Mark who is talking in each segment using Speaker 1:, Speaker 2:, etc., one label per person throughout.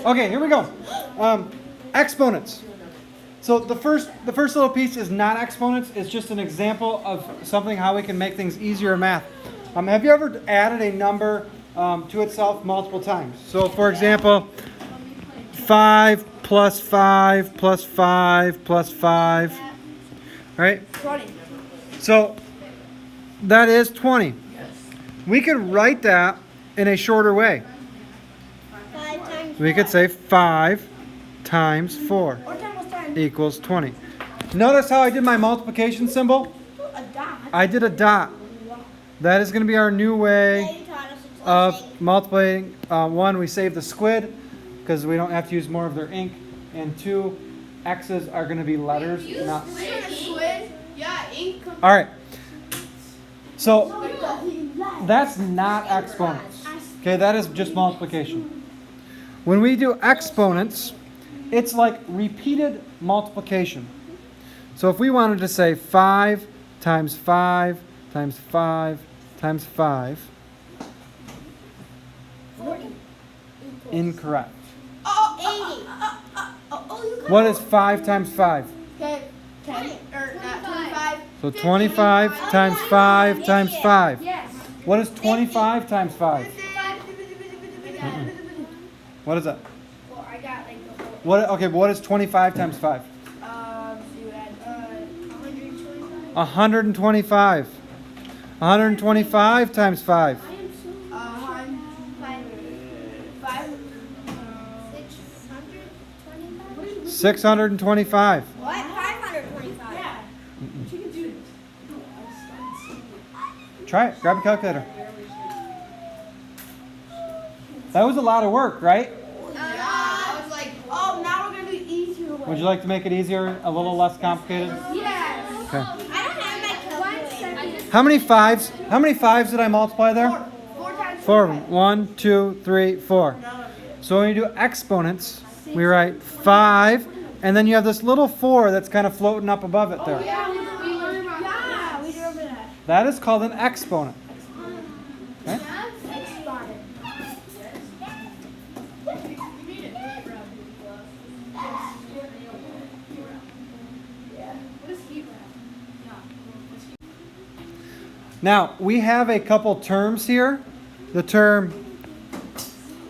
Speaker 1: Okay, here we go. Exponents. So the first little piece is not exponents. It's just an example of something how we can make things easier in math. Have you ever added a number to itself multiple times? So for example, 5 plus 5 plus 5 plus 5. Right?
Speaker 2: 20.
Speaker 1: So that is 20. We could write that in a shorter way.
Speaker 2: 5 times
Speaker 1: We could say 5 times 4
Speaker 2: What time was time?
Speaker 1: equals 20. Notice how I did my multiplication symbol?
Speaker 2: A dot.
Speaker 1: I did a dot. That is going to be our new way
Speaker 2: They taught us a
Speaker 1: of
Speaker 2: blessing.
Speaker 1: multiplying. One, we save the squid because we don't have to use more of their ink. And two, X's are going to be letters, not.
Speaker 3: Squid? Yeah, ink.
Speaker 1: All right. So that's not exponents. Okay, that is just multiplication. When we do exponents, it's like repeated multiplication. So if we wanted to say 5 times 5 times 5 times 5,
Speaker 2: 40.
Speaker 1: incorrect.
Speaker 2: Oh, 80.
Speaker 1: What is 5 times 5?
Speaker 3: Okay, 10 or not 25.
Speaker 1: So 25 times 5 times 5.
Speaker 3: Yes.
Speaker 1: What is 25 times 5? What is that?
Speaker 3: Well, I got like the whole.
Speaker 1: What? Okay, but what is 25 times 5?
Speaker 3: So you had 125.
Speaker 1: 125. 125 times 5. 625.
Speaker 2: What? 525.
Speaker 3: Yeah. She can do it.
Speaker 1: Try it. Grab a calculator. That was a lot of work, right?
Speaker 3: I was like, oh, now we're gonna do easier way.
Speaker 1: Would you like to make it easier, a little less complicated?
Speaker 3: Yes.
Speaker 1: Okay.
Speaker 2: I don't have my calculator.
Speaker 1: How many fives? How many fives did I multiply there?
Speaker 3: 4 times
Speaker 1: 4. 1, 2, 3, 4. So when you do exponents, we write 5, and then you have this little 4 that's kind of floating up above it there.
Speaker 3: Yeah, we learned about that. We remember that.
Speaker 1: That is called an exponent. Okay? Now, we have a couple terms here. The term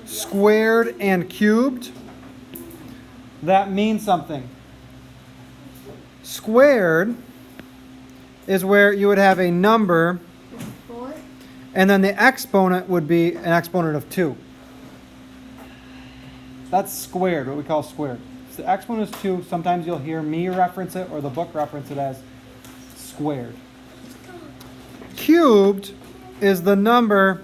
Speaker 1: squared and cubed. That means something. Squared is where you would have a number, and then the exponent would be an exponent of 2. That's squared, what we call squared. So the exponent is 2. Sometimes you'll hear me reference it or the book reference it as squared. Cubed is the number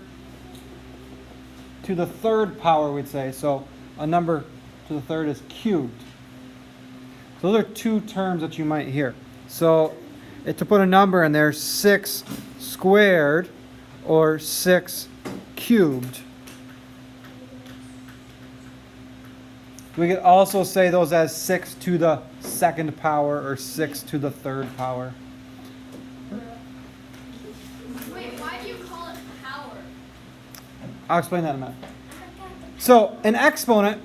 Speaker 1: to the third power, we'd say. So a number to the third is cubed. So those are two terms that you might hear. So to put a number in there, 6 squared or 6 cubed. We could also say those as 6 to the second power or 6 to the third power.
Speaker 3: Wait, why do you call it power?
Speaker 1: I'll explain that in a minute. So an exponent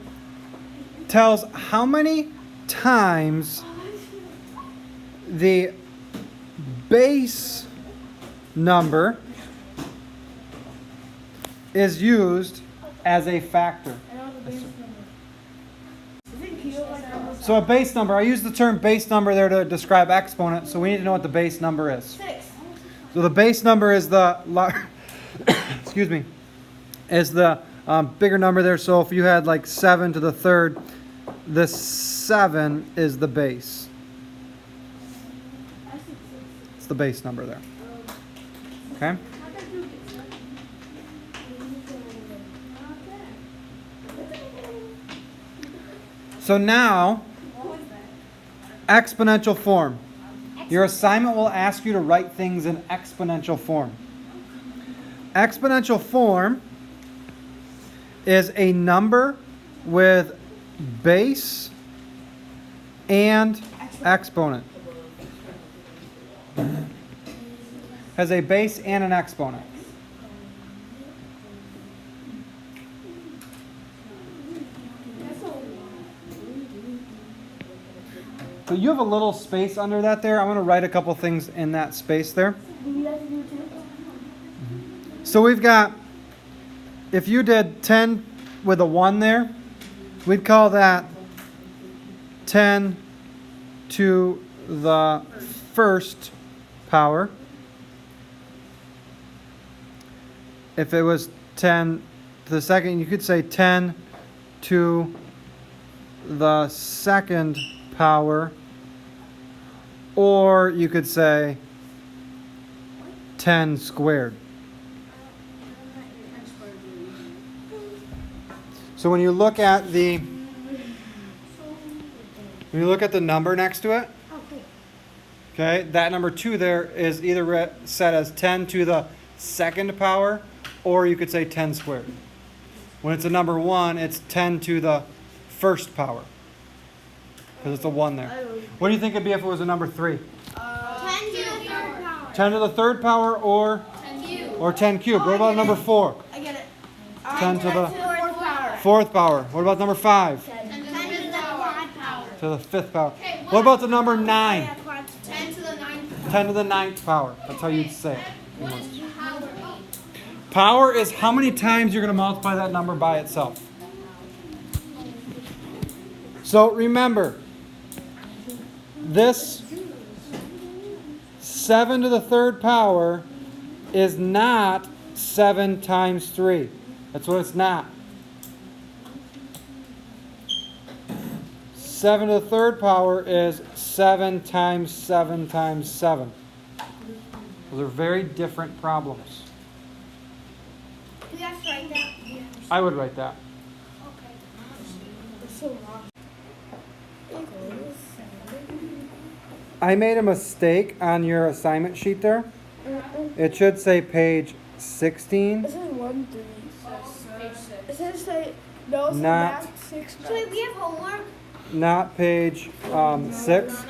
Speaker 1: tells how many times the base number is used as a factor. So a base number, I use the term base number there to describe exponent, so we need to know what the base number is.
Speaker 2: 6.
Speaker 1: So the base number is the excuse me, is the bigger number there. So if you had like 7 to the third, the 7 is the base. It's the base number there. Okay? So now, exponential form. Your assignment will ask you to write things in exponential form. Exponential form is a number with base and exponent. Has a base and an exponent. So you have a little space under that there. I'm going to write a couple things in that space there. So we've got, if you did 10 with a 1 there, we'd call that 10 to the first power. If it was 10 to the second, you could say 10 to the second power, or you could say 10 squared. So when you look at the number next to it, okay, that number 2 there is either set as 10 to the second power, or you could say 10 squared. When it's a number 1, it's 10 to the first power, because it's a 1 there. What do you think it'd be if it was a number 3?
Speaker 2: 10 to the third power.
Speaker 1: 10 to the third power, or 10 cubed. What about number 4?
Speaker 3: I get it.
Speaker 1: 10 to the
Speaker 3: Fourth power.
Speaker 1: fourth power. What about number 5?
Speaker 2: 10 to the quad power.
Speaker 1: To the fifth power. What about the number 9?
Speaker 3: 10 to the ninth.
Speaker 1: 10 to the ninth power. That's how you'd say it.
Speaker 2: What does power mean?
Speaker 1: Power is how many times you're going to multiply that number by itself. So remember, this 7 to the third power is not 7 times 3. That's what it's not. 7 to the third power is 7 times 7 times 7. Those are very different problems.
Speaker 2: Do you have to write that?
Speaker 1: I would write that. I made a mistake on your assignment sheet there. It should say page 16.
Speaker 4: This is 1 3. It says say no.
Speaker 1: Not-
Speaker 4: Back 6.
Speaker 2: So we have homework.
Speaker 1: Not page 6.